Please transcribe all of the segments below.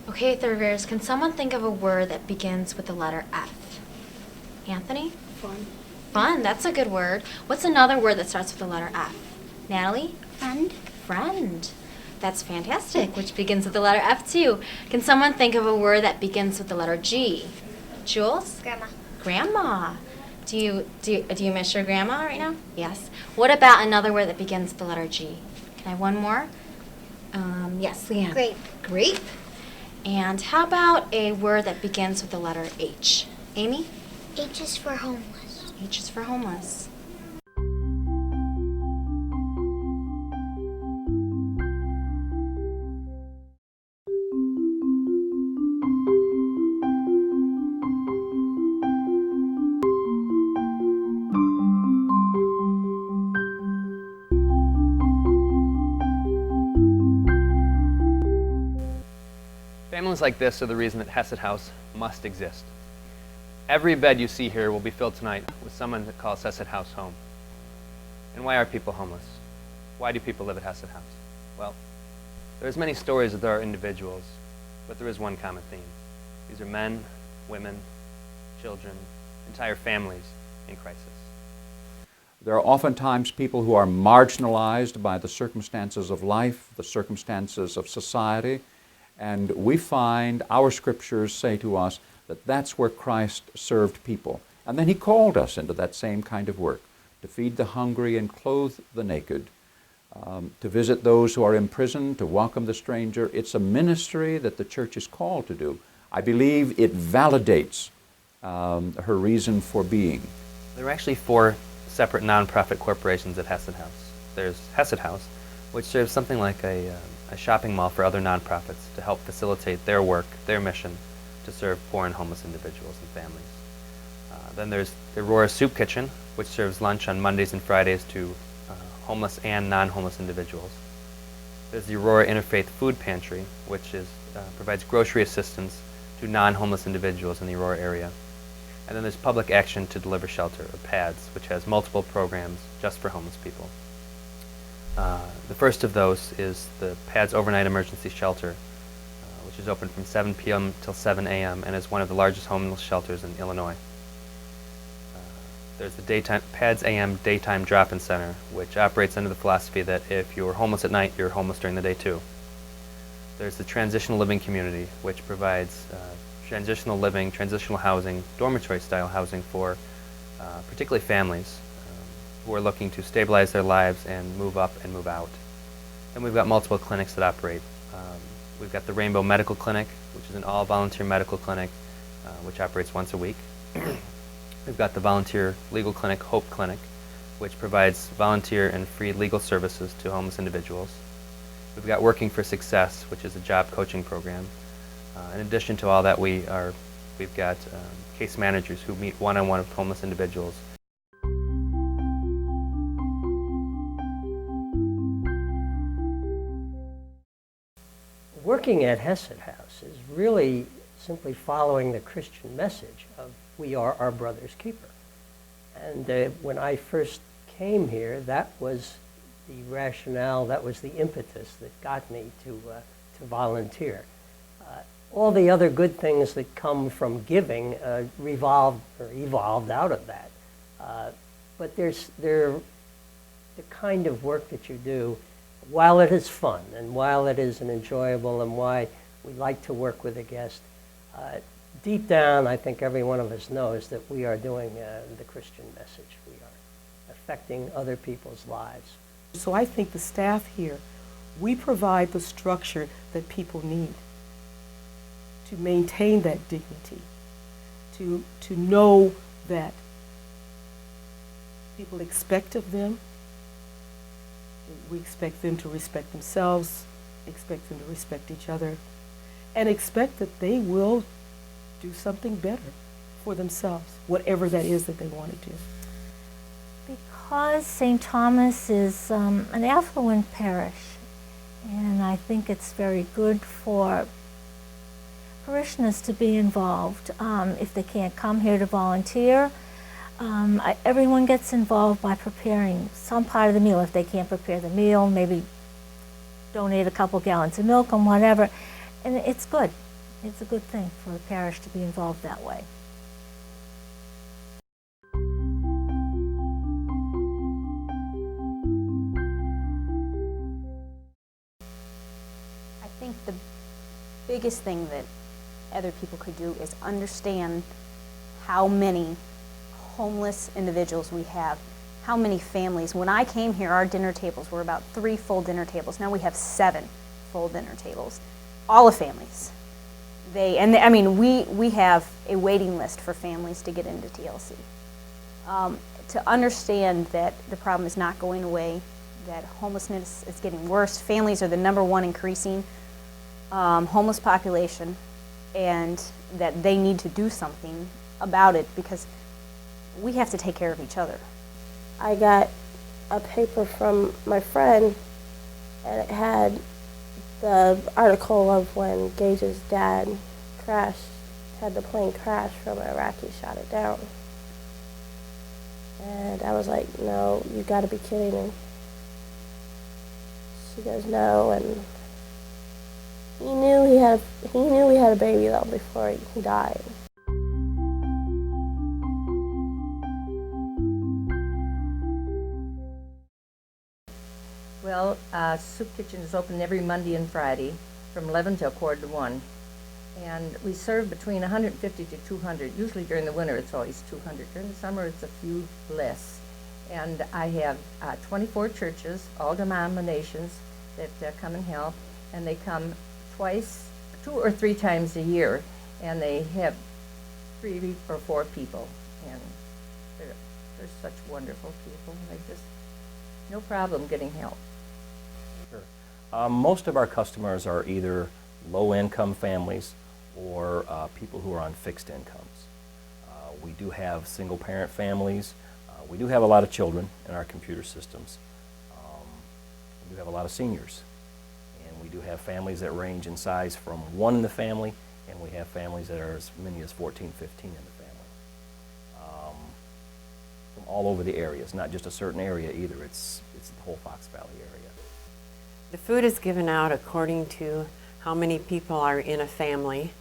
Okay, third graders, can someone think of a word that begins with the letter F? Anthony? Fun. Fun, that's a good word. What's another word that starts with the letter F? Natalie? Friend. Friend. That's fantastic, which begins with the letter F too. Can someone think of a word that begins with the letter G? Jules? Grandma. Grandma. Do you miss your grandma right now? Yes. What about another word that begins with the letter G? Can I have one more? Yes, Leanne. Grape. Grape. And how about a word that begins with the letter H? Amy? H is for homeless. H is for homeless. Families like this are the reason that Hesed House must exist. Every bed you see here will be filled tonight with someone that calls Hesed House home. And why are people homeless? Why do people live at Hesed House? Well, there's many stories that there are individuals, but there is one common theme. These are men, women, children, entire families in crisis. There are oftentimes people who are marginalized by the circumstances of life, the circumstances of society, and we find our scriptures say to us that that's where Christ served people. And then he called us into that same kind of work, to feed the hungry and clothe the naked, to visit those who are imprisoned, to welcome the stranger. It's a ministry that the church is called to do. I believe it validates her reason for being. There are actually 4 separate nonprofit corporations at Hesed House. There's Hesed House, which serves something like a shopping mall for other nonprofits to help facilitate their work, their mission to serve poor and homeless individuals and families. Then there's the Aurora Soup Kitchen, which serves lunch on Mondays and Fridays to homeless and non-homeless individuals. There's the Aurora Interfaith Food Pantry, which provides grocery assistance to non-homeless individuals in the Aurora area. And then there's Public Action to Deliver Shelter, or PADS, which has multiple programs just for homeless people. The first of those is the PADS Overnight Emergency Shelter, which is open from 7 p.m. till 7 a.m. and is one of the largest homeless shelters in Illinois. There's the PADS AM Daytime Drop-In Center, which operates under the philosophy that if you're homeless at night, you're homeless during the day too. There's the Transitional Living Community, which provides transitional living, transitional housing, dormitory-style housing for particularly families who are looking to stabilize their lives and move up and move out. Then we've got multiple clinics that operate. We've got the Rainbow Medical Clinic, which is an all-volunteer medical clinic, which operates once a week. We've got the volunteer legal clinic, Hope Clinic, which provides volunteer and free legal services to homeless individuals. We've got Working for Success, which is a job coaching program. In addition to all that, we've got case managers who meet one-on-one with homeless individuals. Working at Hesed House is really simply following the Christian message of we are our brother's keeper. And when I first came here, that was the rationale, that was the impetus that got me to volunteer. All the other good things that come from giving evolved out of that. But the kind of work that you do, while it is fun and while it is an enjoyable and why we like to work with a guest, deep down I think every one of us knows that we are doing the Christian message. We are affecting other people's lives. So I think the staff here, we provide the structure that people need to maintain that dignity, to know that people expect of them. We expect them to respect themselves, expect them to respect each other, and expect that they will do something better for themselves, whatever that is that they want to do. Because St. Thomas is an affluent parish, and I think it's very good for parishioners to be involved. If they can't come here to volunteer, everyone gets involved by preparing some part of the meal. If they can't prepare the meal, maybe donate a couple gallons of milk and whatever. And it's good. it's a good thing for the parish to be involved that way. I think the biggest thing that other people could do is understand how many homeless individuals we have, how many families. When I came here, our dinner tables were about 3 full dinner tables. Now we have 7 full dinner tables, all of families. I mean, we have a waiting list for families to get into TLC. To understand that the problem is not going away, that homelessness is getting worse. Families are the #1 increasing homeless population, and that they need to do something about it because we have to take care of each other. I got a paper from my friend, and it had the article of when Gage's dad had the plane crash from Iraqi shot it down. And I was like, no, you gotta be kidding me. She goes, no, and he knew he had a baby though before he died. Well, Soup Kitchen is open every Monday and Friday from 11 till 1:15. And we serve between 150 to 200. Usually during the winter it's always 200. During the summer it's a few less. And I have 24 churches, all denominations, that come and help. And they come 2 or 3 times a year. And they have 3 or 4 people. And they're such wonderful people. They just, no problem getting help. Sure. Most of our customers are either low-income families or people who are on fixed incomes. We do have single-parent families. We do have a lot of children in our computer systems. We do have a lot of seniors. And we do have families that range in size from 1 in the family, and we have families that are as many as 14, 15 in the family. From all over the areas, not just a certain area either. It's the whole Fox Valley area. The food is given out according to how many people are in a family.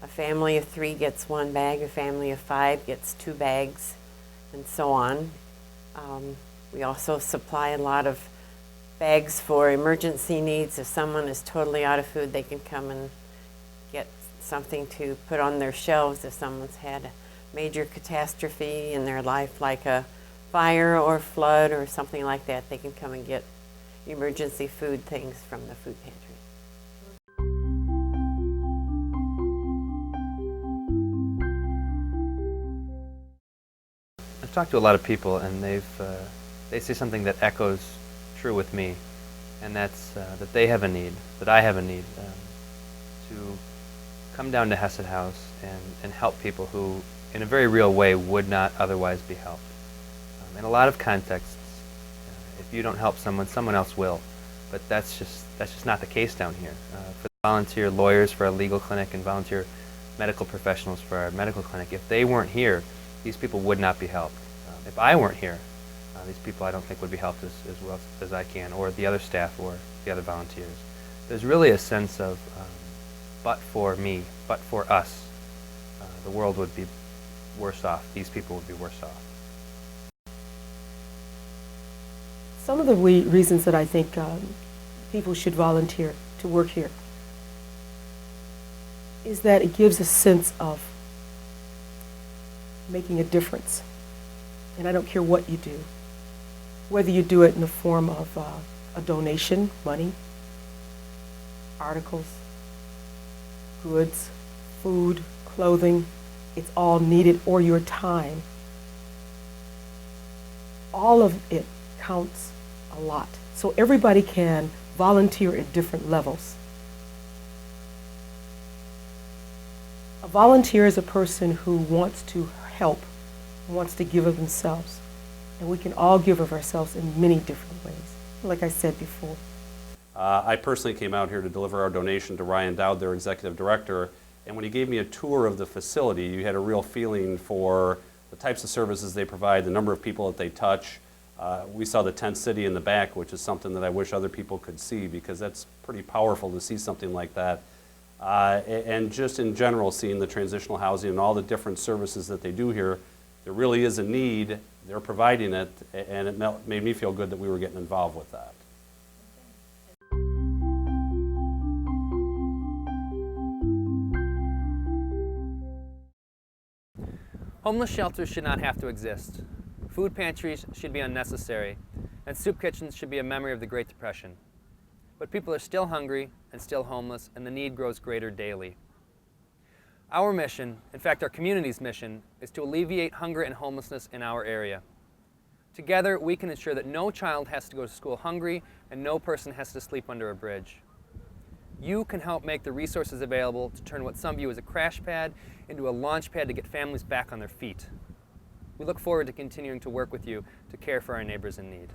A family of 3 gets 1 bag, a family of 5 gets 2 bags, and so on. We also supply a lot of bags for emergency needs. If someone is totally out of food, they can come and get something to put on their shelves. If someone's had a major catastrophe in their life, like a fire or flood or something like that, they can come and get emergency food things from the food pantry. I've talked to a lot of people, and they say something that echoes true with me, and that's that they have a need, that I have a need, to come down to Hesed House and help people who, in a very real way, would not otherwise be helped. In a lot of contexts, if you don't help someone, someone else will, but that's just not the case down here. For the volunteer lawyers for our legal clinic and volunteer medical professionals for our medical clinic, if they weren't here, these people would not be helped. If I weren't here, these people I don't think would be helped as well as I can, or the other staff or the other volunteers. There's really a sense of, but for me, but for us, the world would be worse off. These people would be worse off. Some of the reasons that I think people should volunteer to work here is that it gives a sense of making a difference. And I don't care what you do, whether you do it in the form of a donation, money, articles, goods, food, clothing, it's all needed, or your time. All of it counts a lot. So everybody can volunteer at different levels. A volunteer is a person who wants to help, wants to give of themselves. And we can all give of ourselves in many different ways, like I said before. I personally came out here to deliver our donation to Ryan Dowd, their executive director, and when he gave me a tour of the facility, you had a real feeling for the types of services they provide, the number of people that they touch. We saw the tent city in the back, which is something that I wish other people could see, because that's pretty powerful to see something like that. And just in general, seeing the transitional housing and all the different services that they do here, there really is a need. They're providing it, and it made me feel good that we were getting involved with that. Homeless shelters should not have to exist. Food pantries should be unnecessary, and soup kitchens should be a memory of the Great Depression. But people are still hungry and still homeless, and the need grows greater daily. Our mission, in fact our community's mission, is to alleviate hunger and homelessness in our area. Together, we can ensure that no child has to go to school hungry and no person has to sleep under a bridge. You can help make the resources available to turn what some view as a crash pad into a launch pad to get families back on their feet. We look forward to continuing to work with you to care for our neighbors in need.